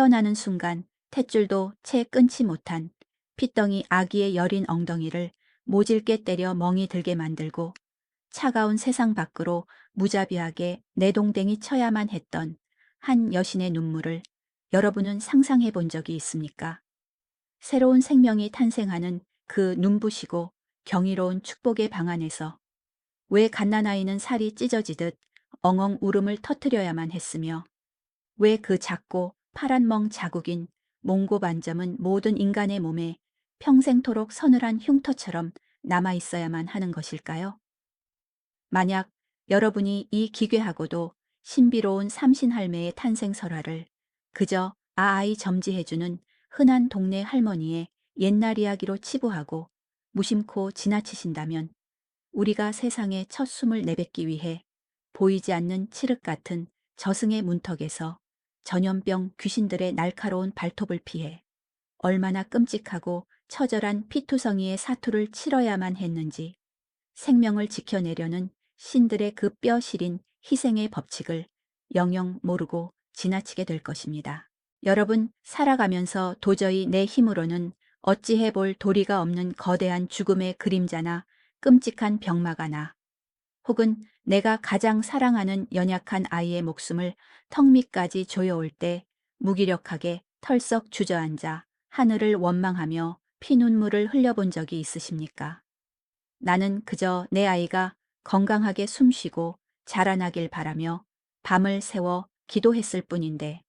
태어나는 순간 탯줄도 채 끊지 못한 핏덩이 아기의 여린 엉덩이를 모질게 때려 멍이 들게 만들고 차가운 세상 밖으로 무자비하게 내동댕이 쳐야만 했던 한 여신의 눈물을 여러분은 상상해 본 적이 있습니까? 새로운 생명이 탄생하는 그 눈부시고 경이로운 축복의 방 안에서 왜 갓난아이는 살이 찢어지듯 엉엉 울음을 터뜨려야만 했으며 왜 그 작고 파란 멍 자국인 몽고 반점은 모든 인간의 몸에 평생토록 서늘한 흉터처럼 남아있어야만 하는 것일까요? 만약 여러분이 이 기괴하고도 신비로운 삼신할매의 탄생 설화를 그저 아아이 점지해주는 흔한 동네 할머니의 옛날 이야기로 치부하고 무심코 지나치신다면 우리가 세상에 첫 숨을 내뱉기 위해 보이지 않는 칠흑 같은 저승의 문턱에서 전염병 귀신들의 날카로운 발톱을 피해 얼마나 끔찍하고 처절한 피투성이의 사투를 치러야만 했는지 생명을 지켜내려는 신들의 그 뼈 시린 희생의 법칙을 영영 모르고 지나치게 될 것입니다. 여러분, 살아가면서 도저히 내 힘으로는 어찌해 볼 도리가 없는 거대한 죽음의 그림자나 끔찍한 병마가나 혹은 내가 가장 사랑하는 연약한 아이의 목숨을 턱 밑까지 조여올 때 무기력하게 털썩 주저앉아 하늘을 원망하며 피눈물을 흘려본 적이 있으십니까? 나는 그저 내 아이가 건강하게 숨쉬고 자라나길 바라며 밤을 새워 기도했을 뿐인데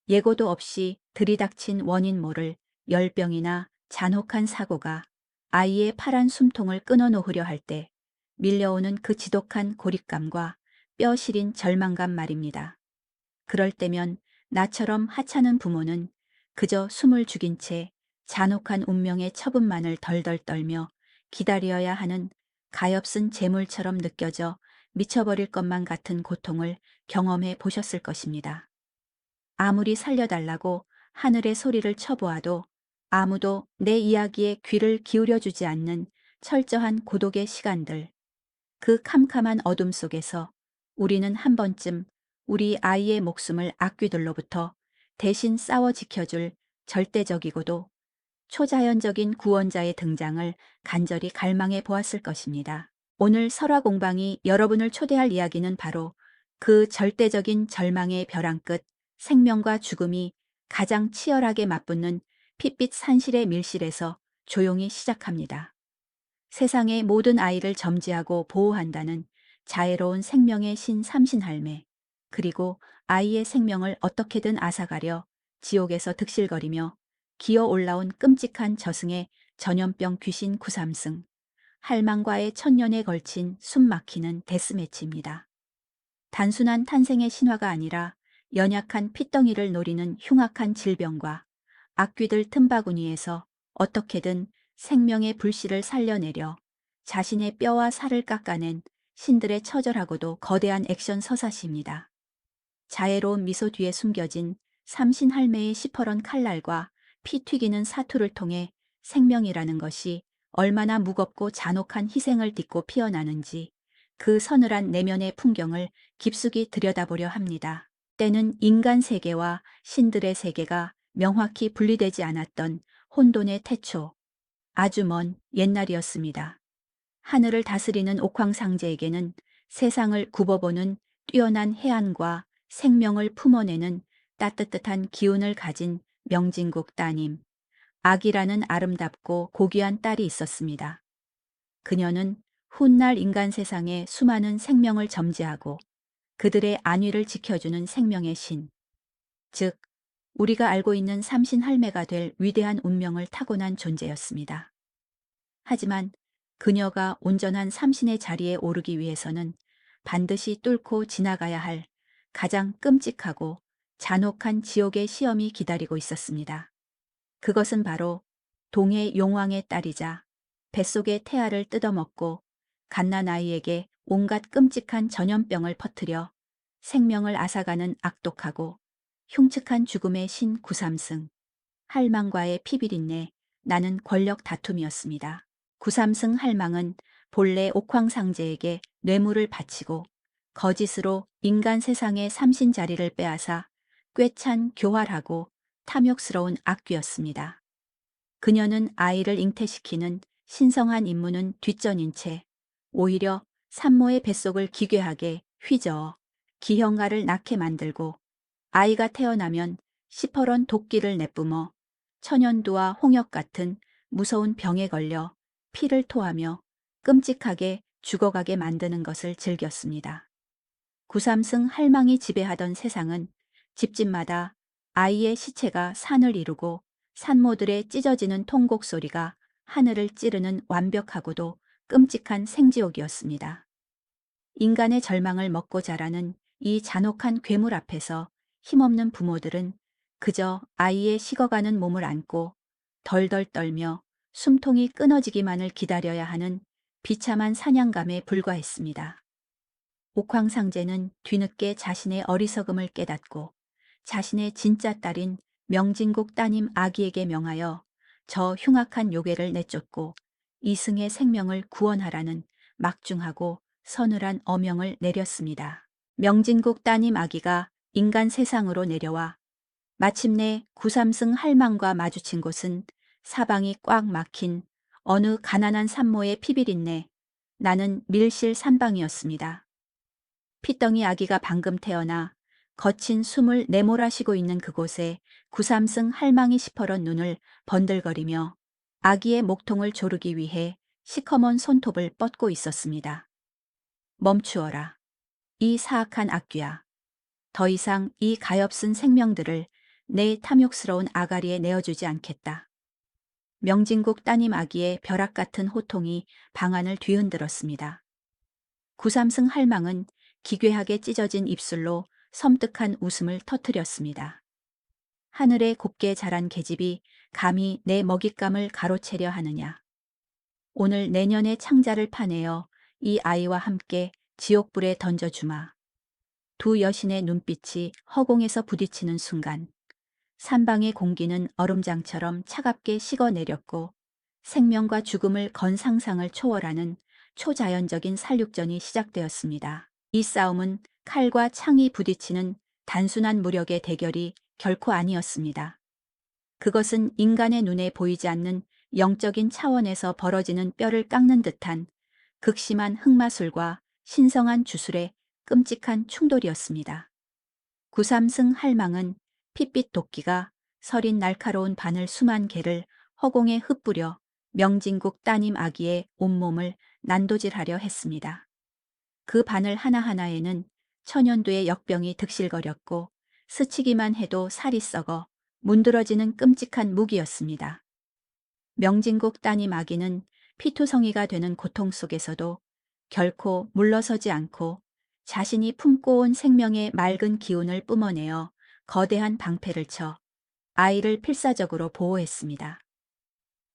예고도 없이 들이닥친 원인 모를 열병이나 잔혹한 사고가 아이의 파란 숨통을 끊어놓으려 할 때 밀려오는 그 지독한 고립감과 뼈 시린 절망감 말입니다. 그럴 때면 나처럼 하찮은 부모는 그저 숨을 죽인 채 잔혹한 운명의 처분만을 덜덜 떨며 기다려야 하는 가엾은 재물처럼 느껴져 미쳐버릴 것만 같은 고통을 경험해 보셨을 것입니다. 아무리 살려달라고 하늘의 소리를 쳐보아도 아무도 내 이야기에 귀를 기울여주지 않는 철저한 고독의 시간들. 그 캄캄한 어둠 속에서 우리는 한 번쯤 우리 아이의 목숨을 악귀들로부터 대신 싸워 지켜줄 절대적이고도 초자연적인 구원자의 등장을 간절히 갈망해 보았을 것입니다. 오늘 설화 공방이 여러분을 초대할 이야기는 바로 그 절대적인 절망의 벼랑 끝 생명과 죽음이 가장 치열하게 맞붙는 핏빛 산실의 밀실에서 조용히 시작합니다. 세상의 모든 아이를 점지하고 보호한다는 자애로운 생명의 신 삼신할매, 그리고 아이의 생명을 어떻게든 앗아가려 지옥에서 득실거리며 기어 올라온 끔찍한 저승의 전염병 귀신 구삼승, 할망과의 천년에 걸친 숨막히는 데스매치입니다. 단순한 탄생의 신화가 아니라 연약한 핏덩이를 노리는 흉악한 질병과 악귀들 틈바구니에서 어떻게든 생명의 불씨를 살려내려 자신의 뼈와 살을 깎아낸 신들의 처절하고도 거대한 액션 서사시입니다. 자애로운 미소 뒤에 숨겨진 삼신할매의 시퍼런 칼날과 피 튀기는 사투를 통해 생명이라는 것이 얼마나 무겁고 잔혹한 희생을 딛고 피어나는지 그 서늘한 내면의 풍경을 깊숙이 들여다보려 합니다. 때는 인간 세계와 신들의 세계가 명확히 분리되지 않았던 혼돈의 태초, 아주 먼 옛날이었습니다. 하늘을 다스리는 옥황상제에게는 세상을 굽어보는 뛰어난 해안과 생명을 품어내는 따뜻한 기운을 가진 명진국 따님, 아기라는 아름답고 고귀한 딸이 있었습니다. 그녀는 훗날 인간 세상의 수많은 생명을 점지하고 그들의 안위를 지켜주는 생명의 신, 즉 우리가 알고 있는 삼신할매가 될 위대한 운명을 타고난 존재였습니다. 하지만 그녀가 온전한 삼신의 자리에 오르기 위해서는 반드시 뚫고 지나가야 할 가장 끔찍하고 잔혹한 지옥의 시험이 기다리고 있었습니다. 그것은 바로 동해 용왕의 딸이자 뱃속의 태아를 뜯어먹고 갓난아이에게 온갖 끔찍한 전염병을 퍼뜨려 생명을 앗아가는 악독하고 흉측한 죽음의 신 구삼승. 할망과의 피비린내, 나는 권력 다툼이었습니다. 구삼승 할망은 본래 옥황상제에게 뇌물을 바치고 거짓으로 인간 세상의 삼신 자리를 빼앗아 꿰찬 교활하고 탐욕스러운 악귀였습니다. 그녀는 아이를 잉태시키는 신성한 임무는 뒷전인 채 오히려 산모의 뱃속을 기괴하게 휘저어 기형가를 낳게 만들고 아이가 태어나면 시퍼런 도끼를 내뿜어 천연두와 홍역 같은 무서운 병에 걸려 피를 토하며 끔찍하게 죽어가게 만드는 것을 즐겼습니다. 구삼승 할망이 지배하던 세상은 집집마다 아이의 시체가 산을 이루고 산모들의 찢어지는 통곡 소리가 하늘을 찌르는 완벽하고도 끔찍한 생지옥이었습니다. 인간의 절망을 먹고 자라는 이 잔혹한 괴물 앞에서 힘없는 부모들은 그저 아이의 식어가는 몸을 안고 덜덜 떨며 숨통이 끊어지기만을 기다려야 하는 비참한 사냥감에 불과했습니다. 옥황상제는 뒤늦게 자신의 어리석음을 깨닫고 자신의 진짜 딸인 명진국 따님 아기에게 명하여 저 흉악한 요괴를 내쫓고 이승의 생명을 구원하라는 막중하고 서늘한 어명을 내렸습니다. 명진국 따님 아기가 인간 세상으로 내려와 마침내 구삼승 할망과 마주친 곳은 사방이 꽉 막힌 어느 가난한 산모의 피비린내, 나는 밀실 산방이었습니다. 피덩이 아기가 방금 태어나 거친 숨을 내몰아쉬고 있는 그곳에 구삼승 할망이 시퍼런 눈을 번들거리며 아기의 목통을 조르기 위해 시커먼 손톱을 뻗고 있었습니다. 멈추어라. 이 사악한 악귀야. 더 이상 이 가엾은 생명들을 내 탐욕스러운 아가리에 내어주지 않겠다. 명진국 따님 아기의 벼락 같은 호통이 방안을 뒤흔들었습니다. 구삼승 할망은 기괴하게 찢어진 입술로 섬뜩한 웃음을 터뜨렸습니다. 하늘에 곱게 자란 계집이 감히 내 먹잇감을 가로채려 하느냐. 오늘 내년의 창자를 파내어 이 아이와 함께 지옥불에 던져주마. 두 여신의 눈빛이 허공에서 부딪히는 순간 산방의 공기는 얼음장처럼 차갑게 식어내렸고 생명과 죽음을 건 상상을 초월하는 초자연적인 살육전이 시작되었습니다. 이 싸움은 칼과 창이 부딪히는 단순한 무력의 대결이 결코 아니었습니다. 그것은 인간의 눈에 보이지 않는 영적인 차원에서 벌어지는 뼈를 깎는 듯한 극심한 흑마술과 신성한 주술의 끔찍한 충돌이었습니다. 구삼승 할망은 핏빛 도끼가 서린 날카로운 바늘 수만 개를 허공에 흩뿌려 명진국 따님 아기의 온몸을 난도질하려 했습니다. 그 바늘 하나하나에는 천연두의 역병이 득실거렸고 스치기만 해도 살이 썩어 문드러지는 끔찍한 무기였습니다. 명진국 따님 아기는 피투성이가 되는 고통 속에서도 결코 물러서지 않고 자신이 품고 온 생명의 맑은 기운을 뿜어내어 거대한 방패를 쳐 아이를 필사적으로 보호했습니다.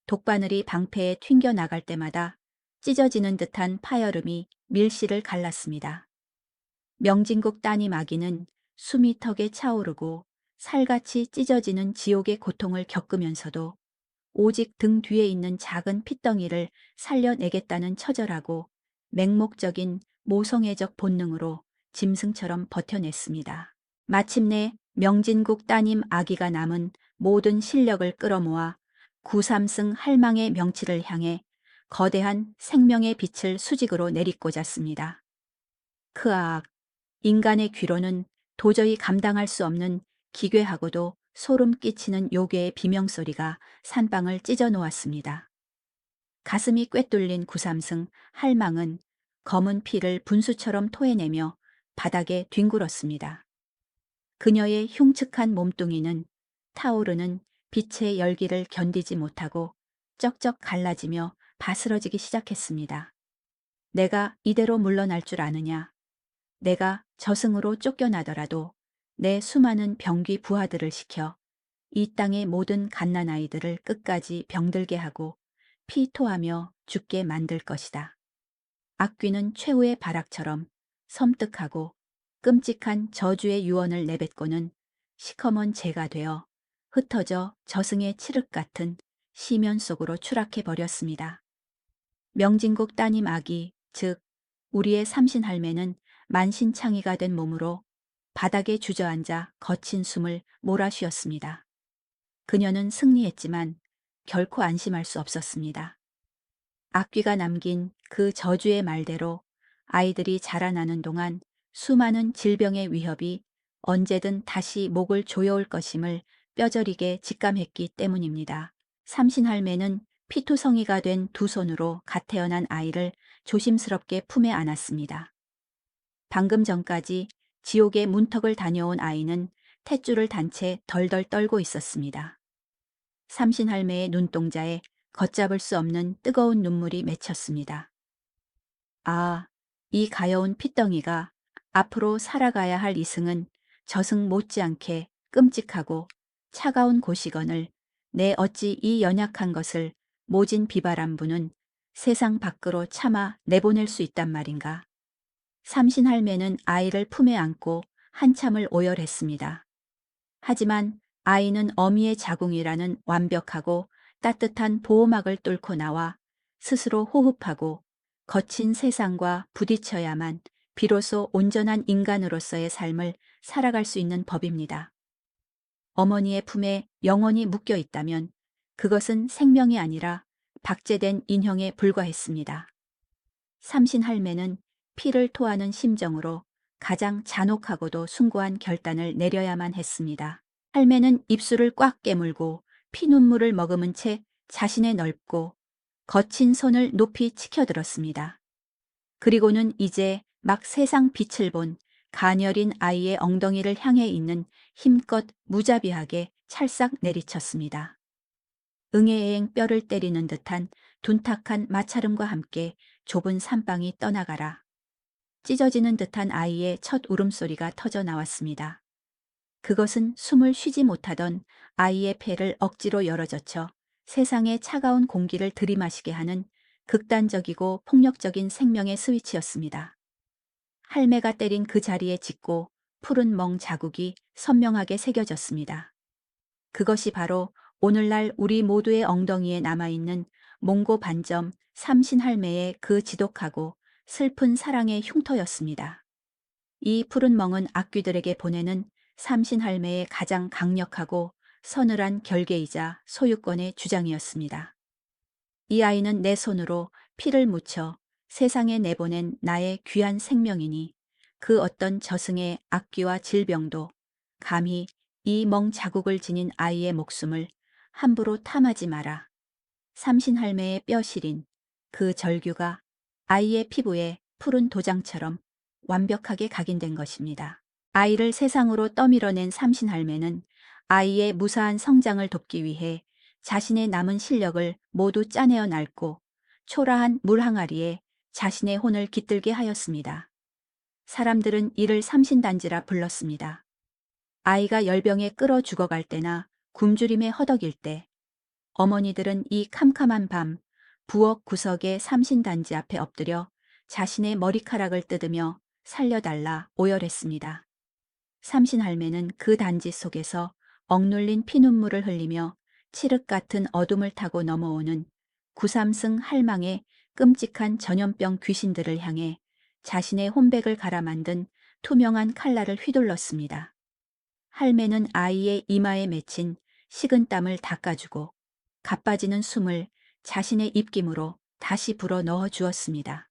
독바늘이 방패에 튕겨 나갈 때마다 찢어지는 듯한 파열음이 밀실을 갈랐습니다. 명진국 따님 아기는 숨이 턱에 차오르고 살같이 찢어지는 지옥의 고통을 겪으면서도 오직 등 뒤에 있는 작은 핏덩이를 살려내겠다는 처절하고 맹목적인 모성애적 본능으로 짐승처럼 버텨냈습니다. 마침내 명진국 따님 아기가 남은 모든 실력을 끌어모아 구삼승 할망의 명치를 향해 거대한 생명의 빛을 수직으로 내리꽂았습니다. 크악, 인간의 귀로는 도저히 감당할 수 없는 기괴하고도 소름 끼치는 요괴의 비명소리가 산방을 찢어 놓았습니다. 가슴이 꿰뚫린 구삼승 할망은 검은 피를 분수처럼 토해내며 바닥에 뒹굴었습니다. 그녀의 흉측한 몸뚱이는 타오르는 빛의 열기를 견디지 못하고 쩍쩍 갈라지며 바스러지기 시작했습니다. 내가 이대로 물러날 줄 아느냐. 내가 저승으로 쫓겨나더라도 내 수많은 병귀 부하들을 시켜 이 땅의 모든 갓난아이들을 끝까지 병들게 하고 피토하며 죽게 만들 것이다. 악귀는 최후의 발악처럼 섬뜩하고 끔찍한 저주의 유언을 내뱉고는 시커먼 재가 되어 흩어져 저승의 칠흑 같은 시면 속으로 추락해 버렸습니다. 명진국 따님 아기, 즉 우리의 삼신할매는 만신창이가 된 몸으로 바닥에 주저앉아 거친 숨을 몰아쉬었습니다. 그녀는 승리했지만 결코 안심할 수 없었습니다. 악귀가 남긴 그 저주의 말대로 아이들이 자라나는 동안 수많은 질병의 위협이 언제든 다시 목을 조여올 것임을 뼈저리게 직감했기 때문입니다. 삼신할매는 피투성이가 된 두 손으로 갓 태어난 아이를 조심스럽게 품에 안았습니다. 방금 전까지 지옥의 문턱을 다녀온 아이는 탯줄을 단 채 덜덜 떨고 있었습니다. 삼신할매의 눈동자에 걷잡을 수 없는 뜨거운 눈물이 맺혔습니다. 아, 이 가여운 핏덩이가 앞으로 살아가야 할 이승은 저승 못지않게 끔찍하고 차가운 곳이거늘 내 어찌 이 연약한 것을 모진 비바람부는 세상 밖으로 차마 내보낼 수 있단 말인가. 삼신할매는 아이를 품에 안고 한참을 오열했습니다. 하지만 아이는 어미의 자궁이라는 완벽하고 따뜻한 보호막을 뚫고 나와 스스로 호흡하고 거친 세상과 부딪혀야만 비로소 온전한 인간으로서의 삶을 살아갈 수 있는 법입니다. 어머니의 품에 영원히 묶여 있다면 그것은 생명이 아니라 박제된 인형에 불과했습니다. 삼신할매는 피를 토하는 심정으로 가장 잔혹하고도 숭고한 결단을 내려야만 했습니다. 할매는 입술을 꽉 깨물고 피눈물을 머금은 채 자신의 넓고 거친 손을 높이 치켜들었습니다. 그리고는 이제 막 세상 빛을 본 가녀린 아이의 엉덩이를 향해 있는 힘껏 무자비하게 찰싹 내리쳤습니다. 응애애행 뼈를 때리는 듯한 둔탁한 마찰음과 함께 좁은 산방이 떠나가라. 찢어지는 듯한 아이의 첫 울음소리가 터져 나왔습니다. 그것은 숨을 쉬지 못하던 아이의 폐를 억지로 열어젖혀 세상의 차가운 공기를 들이마시게 하는 극단적이고 폭력적인 생명의 스위치였습니다. 할매가 때린 그 자리에 짙고 푸른 멍 자국이 선명하게 새겨졌습니다. 그것이 바로 오늘날 우리 모두의 엉덩이에 남아있는 몽고 반점 삼신할매의 그 지독하고 슬픈 사랑의 흉터였습니다. 이 푸른 멍은 악귀들에게 보내는 삼신할매의 가장 강력하고 서늘한 결계이자 소유권의 주장이었습니다. 이 아이는 내 손으로 피를 묻혀 세상에 내보낸 나의 귀한 생명이니 그 어떤 저승의 악귀와 질병도 감히 이 멍 자국을 지닌 아이의 목숨을 함부로 탐하지 마라. 삼신할매의 뼈 시린 그 절규가 아이의 피부에 푸른 도장처럼 완벽하게 각인된 것입니다. 아이를 세상으로 떠밀어낸 삼신할매는 아이의 무사한 성장을 돕기 위해 자신의 남은 실력을 모두 짜내어 낡고 초라한 물 항아리에 자신의 혼을 깃들게 하였습니다. 사람들은 이를 삼신단지라 불렀습니다. 아이가 열병에 끓어 죽어갈 때나 굶주림에 허덕일 때 어머니들은 이 캄캄한 밤 부엌 구석의 삼신단지 앞에 엎드려 자신의 머리카락을 뜯으며 살려달라 오열했습니다. 삼신할매는 그 단지 속에서 억눌린 피눈물을 흘리며 칠흑 같은 어둠을 타고 넘어오는 구삼승 할망의 끔찍한 전염병 귀신들을 향해 자신의 혼백을 갈아 만든 투명한 칼날을 휘둘렀습니다. 할매는 아이의 이마에 맺힌 식은 땀을 닦아주고 가빠지는 숨을 자신의 입김으로 다시 불어 넣어 주었습니다.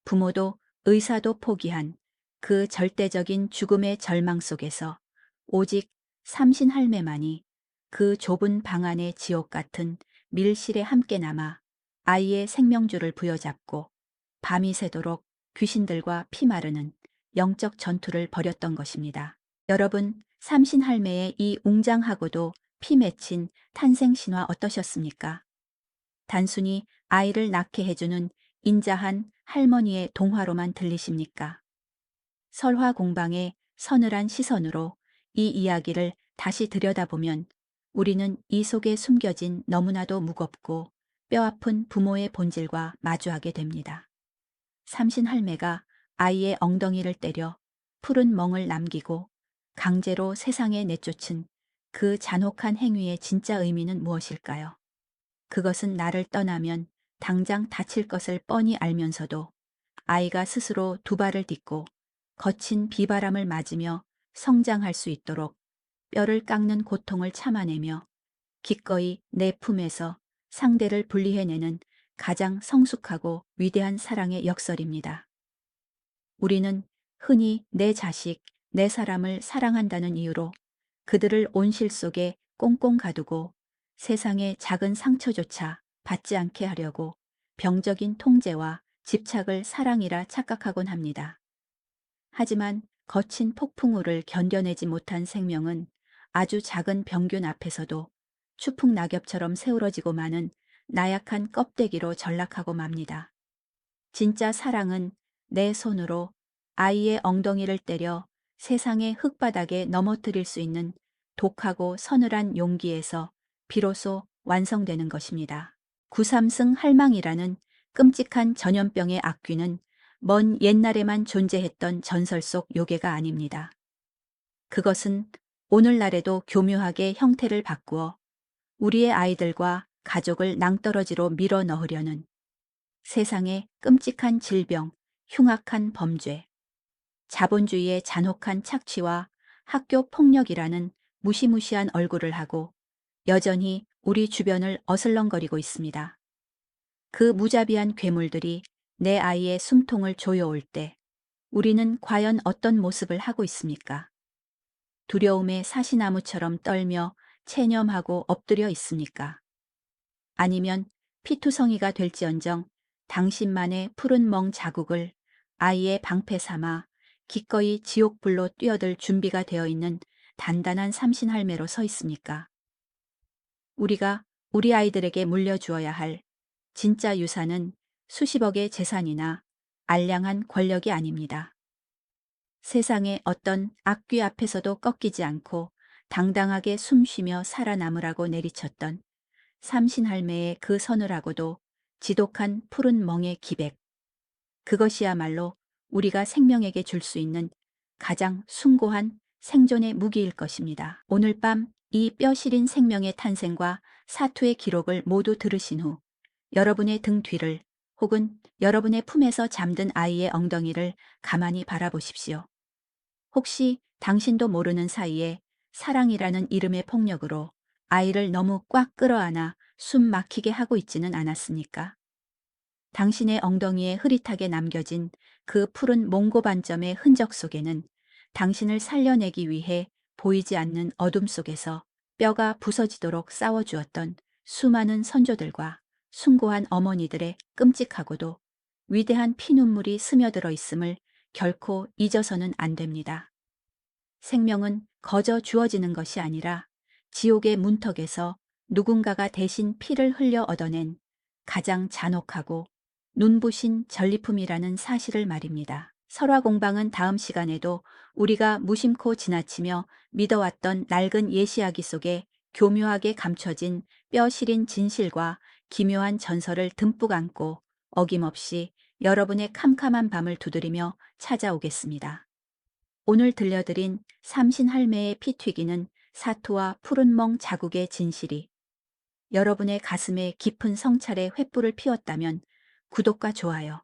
부모도 의사도 포기한 그 절대적인 죽음의 절망 속에서 오직 삼신할매만이 그 좁은 방 안의 지옥 같은 밀실에 함께 남아 아이의 생명줄을 부여잡고 밤이 새도록 귀신들과 피마르는 영적 전투를 벌였던 것입니다. 여러분, 삼신할매의 이 웅장하고도 피 맺힌 탄생 신화 어떠셨습니까? 단순히 아이를 낳게 해주는 인자한 할머니의 동화로만 들리십니까? 설화 공방의 서늘한 시선으로 이 이야기를 다시 들여다보면 우리는 이 속에 숨겨진 너무나도 무겁고 뼈아픈 부모의 본질과 마주하게 됩니다. 삼신할매가 아이의 엉덩이를 때려 푸른 멍을 남기고 강제로 세상에 내쫓은 그 잔혹한 행위의 진짜 의미는 무엇일까요? 그것은 나를 떠나면 당장 다칠 것을 뻔히 알면서도 아이가 스스로 두 발을 딛고 거친 비바람을 맞으며 성장할 수 있도록 뼈를 깎는 고통을 참아내며 기꺼이 내 품에서 상대를 분리해내는 가장 성숙하고 위대한 사랑의 역설입니다. 우리는 흔히 내 자식, 내 사람을 사랑한다는 이유로 그들을 온실 속에 꽁꽁 가두고 세상의 작은 상처조차 받지 않게 하려고 병적인 통제와 집착을 사랑이라 착각하곤 합니다. 하지만 거친 폭풍우를 견뎌내지 못한 생명은 아주 작은 병균 앞에서도 추풍 낙엽처럼 새우러지고 마는 나약한 껍데기로 전락하고 맙니다. 진짜 사랑은 내 손으로 아이의 엉덩이를 때려 세상의 흙바닥에 넘어뜨릴 수 있는 독하고 서늘한 용기에서 비로소 완성되는 것입니다. 구삼승 할망이라는 끔찍한 전염병의 악귀는 먼 옛날에만 존재했던 전설 속 요괴가 아닙니다. 그것은 오늘날에도 교묘하게 형태를 바꾸어 우리의 아이들과 가족을 낭떠러지로 밀어 넣으려는 세상의 끔찍한 질병, 흉악한 범죄, 자본주의의 잔혹한 착취와 학교 폭력이라는 무시무시한 얼굴을 하고 여전히 우리 주변을 어슬렁거리고 있습니다. 그 무자비한 괴물들이 내 아이의 숨통을 조여올 때 우리는 과연 어떤 모습을 하고 있습니까? 두려움에 사시나무처럼 떨며 체념하고 엎드려 있습니까? 아니면 피투성이가 될지언정 당신만의 푸른 멍 자국을 아이의 방패 삼아 기꺼이 지옥불로 뛰어들 준비가 되어 있는 단단한 삼신할매로 서 있습니까? 우리가 우리 아이들에게 물려주어야 할 진짜 유산은 수십억의 재산이나 알량한 권력이 아닙니다. 세상의 어떤 악귀 앞에서도 꺾이지 않고 당당하게 숨쉬며 살아남으라고 내리쳤던 삼신할매의 그 서늘하고도 지독한 푸른 멍의 기백. 그것이야말로 우리가 생명에게 줄 수 있는 가장 숭고한 생존의 무기일 것입니다. 오늘 밤 이 뼈시린 생명의 탄생과 사투의 기록을 모두 들으신 후 여러분의 등 뒤를 혹은 여러분의 품에서 잠든 아이의 엉덩이를 가만히 바라보십시오. 혹시 당신도 모르는 사이에 사랑이라는 이름의 폭력으로 아이를 너무 꽉 끌어안아 숨 막히게 하고 있지는 않았습니까? 당신의 엉덩이에 흐릿하게 남겨진 그 푸른 몽고 반점의 흔적 속에는 당신을 살려내기 위해 보이지 않는 어둠 속에서 뼈가 부서지도록 싸워주었던 수많은 선조들과 숭고한 어머니들의 끔찍하고도 위대한 피눈물이 스며들어 있음을 결코 잊어서는 안 됩니다. 생명은 거저 주어지는 것이 아니라 지옥의 문턱에서 누군가가 대신 피를 흘려 얻어낸 가장 잔혹하고 눈부신 전리품이라는 사실을 말입니다. 설화공방은 다음 시간에도 우리가 무심코 지나치며 믿어왔던 낡은 예시이야기 속에 교묘하게 감춰진 뼈 시린 진실과 기묘한 전설을 듬뿍 안고 어김없이 여러분의 캄캄한 밤을 두드리며 찾아오겠습니다. 오늘 들려드린 삼신할매의 피튀기는 사토와 푸른 멍 자국의 진실이 여러분의 가슴에 깊은 성찰의 횃불을 피웠다면 구독과 좋아요.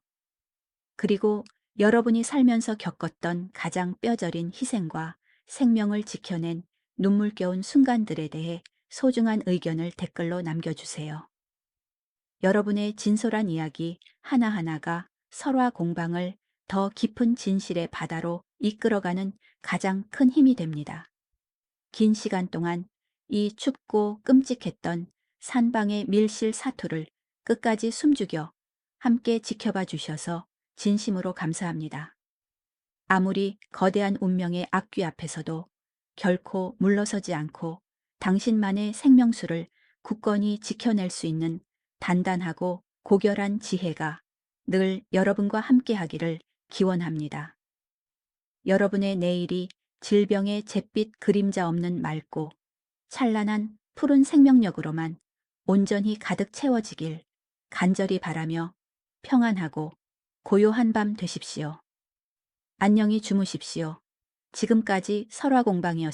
그리고 여러분이 살면서 겪었던 가장 뼈저린 희생과 생명을 지켜낸 눈물겨운 순간들에 대해 소중한 의견을 댓글로 남겨주세요. 여러분의 진솔한 이야기 하나하나가 설화 공방을 더 깊은 진실의 바다로 이끌어가는 가장 큰 힘이 됩니다. 긴 시간 동안 이 춥고 끔찍했던 산방의 밀실 사투를 끝까지 숨죽여 함께 지켜봐 주셔서 진심으로 감사합니다. 아무리 거대한 운명의 악귀 앞에서도 결코 물러서지 않고 당신만의 생명수를 굳건히 지켜낼 수 있는 단단하고 고결한 지혜가 늘 여러분과 함께하기를 기원합니다. 여러분의 내일이 질병의 잿빛 그림자 없는 맑고 찬란한 푸른 생명력으로만 온전히 가득 채워지길 간절히 바라며 평안하고 고요한 밤 되십시오. 안녕히 주무십시오. 지금까지 설화공방이었습니다.